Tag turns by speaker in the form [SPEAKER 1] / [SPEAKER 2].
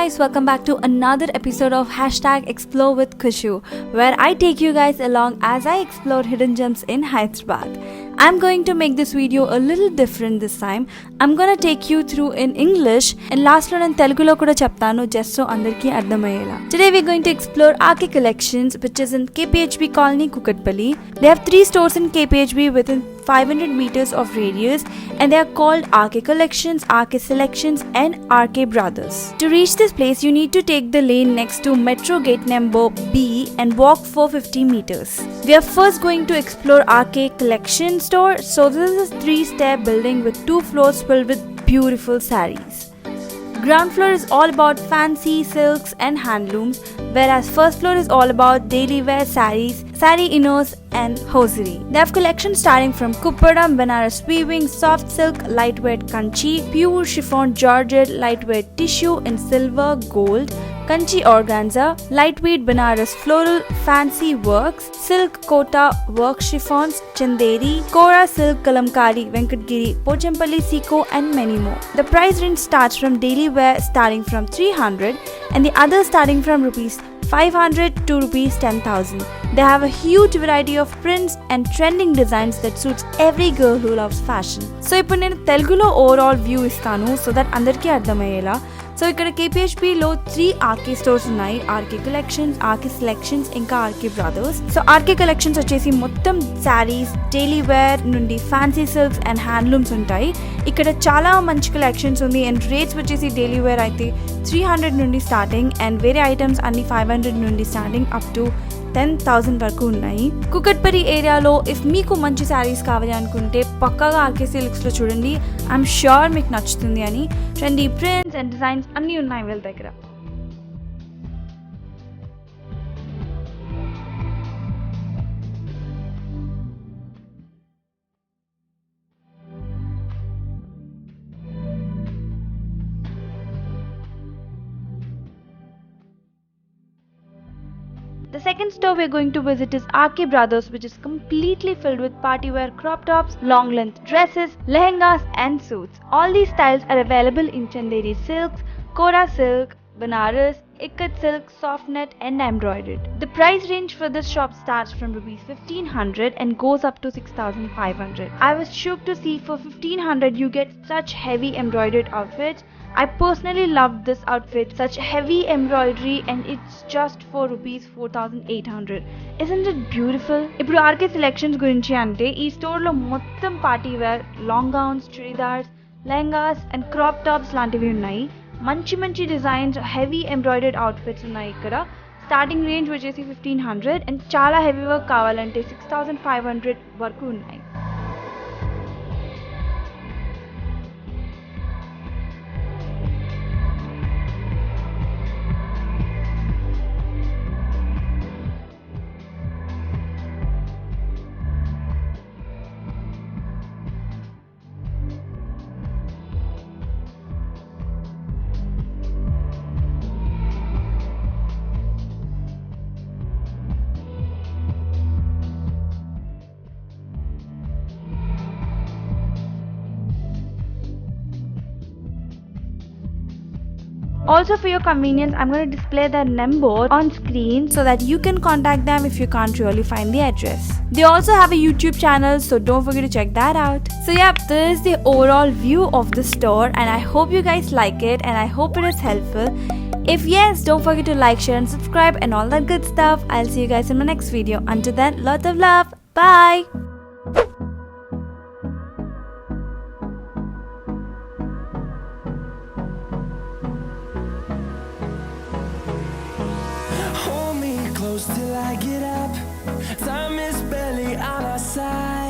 [SPEAKER 1] guys, welcome back to another episode of #Explore with Kushu, where I take you guys along as I explore hidden gems in Hyderabad. I'm going to make this video a little different this time. I'm gonna take you through in English and last lo nenu Telugulo kuda cheptanu just so andarki ardhamayela. Today we're going to explore RK Collections, which is in KPHB Colony, Kukatpally. They have 3 stores in KPHB within 500 meters of radius, and they are called RK Collections, RK Selections and RK Brothers. To reach this place, you need to take the lane next to Metro Gate number B and walk 450 meters. We are first going to explore RK Collection store. So this is a 3-stair building with 2 floors filled with beautiful sarees. Ground floor is all about fancy silks and handlooms, whereas first floor is all about daily wear sarees, saree inners and hosiery. They have collections starting from Kuppadam, Banaras weaving, soft silk, lightweight Kanchi, pure chiffon georgette, lightweight tissue in silver, gold, Kanchi organza, lightweight Banaras floral, fancy works, silk Kota work chiffons, Chanderi, Kora silk Kalamkari, Venkatgiri, Pochampalli Siko and many more. The price range starts from daily wear starting from 300 and the others starting from rupees 500 to rupees 10,000. They have a huge variety of prints and trending designs that suits every girl who loves fashion. So ఇప్పుడు నేను తెలుగులో overall view ఇస్తాను so that అందరికీ అర్థమయ్యేలా. So ఇక్కడ KPHB లో 3 RK stores ఉన్నాయి. RK Collections, RK Selections ఇంకా RK Brothers. So RK Collections వచ్చేసి మొత్తం శారీస్, డైలీ వేర్ నుండి ఫ్యాన్సీ సిల్క్స్ అండ్ హ్యాండ్లూమ్స్ ఉంటాయి. ఇక్కడ చాలా మంచి కలెక్షన్స్ ఉంది అండ్ రేట్స్ వచ్చేసి డైలీ వేర్ అయితే 300 నుండి స్టార్టింగ్ అండ్ వేరే ఐటమ్స్ అన్ని 500 నుండి స్టార్టింగ్ అప్ టు 10,000 వరకు ఉన్నాయి. కుకట్పల్లి ఏరియాలో ఇఫ్ మీకు మంచి శారీస్ కావాలి అనుకుంటే పక్కాగా ఆర్కే సిల్క్స్లో చూడండి. ఐఎమ్ ష్యూర్ మీకు నచ్చుతుంది అని. ట్రెండీ ప్రింట్స్ అండ్ డిజైన్స్ అన్నీ ఉన్నాయి వీళ్ళ దగ్గర. The second store we're going to visit is RK Brothers, which is completely filled with party wear crop tops, long length dresses, lehengas and suits. All these styles are available in Chanderi silks, Kora silk, Banaras, Ikat silk, soft net and embroidered. The price range for this shop starts from rupees 1500 and goes up to 6500. I was shocked to see for 1500 you get such heavy embroidered outfits. I personally loved this outfit, such heavy embroidery, and it's just for rupees 4800. Isn't it beautiful? ఇప్పుడు RK Selections గురించి అంటే ఈ store లో మొత్తం party wear, long gowns, churidars, lehengas and crop tops లాంటివి ఉన్నాయి. మంచి మంచి డిజైన్స్, హెవీ ఎంబ్రాయిడర్డ్ అవుట్ఫిట్స్ ఉన్నాయి ఇక్కడ. స్టార్టింగ్ రేంజ్ వచ్చేసి 1500 అండ్ చాలా హెవీ వర్క్ కావాలంటే 6500 వరకు ఉన్నాయి. Also, for your convenience, I'm going to display their number on screen so that you can contact them if you can't really find the address. They also have a YouTube channel, so don't forget to check that out. So yeah, this is the overall view of the store and I hope you guys like it and I hope it is helpful. If yes, don't forget to like, share and subscribe and all that good stuff. I'll see you guys in my next video. Until then, lots of love. Bye!
[SPEAKER 2] Till I get up, time is barely on our side.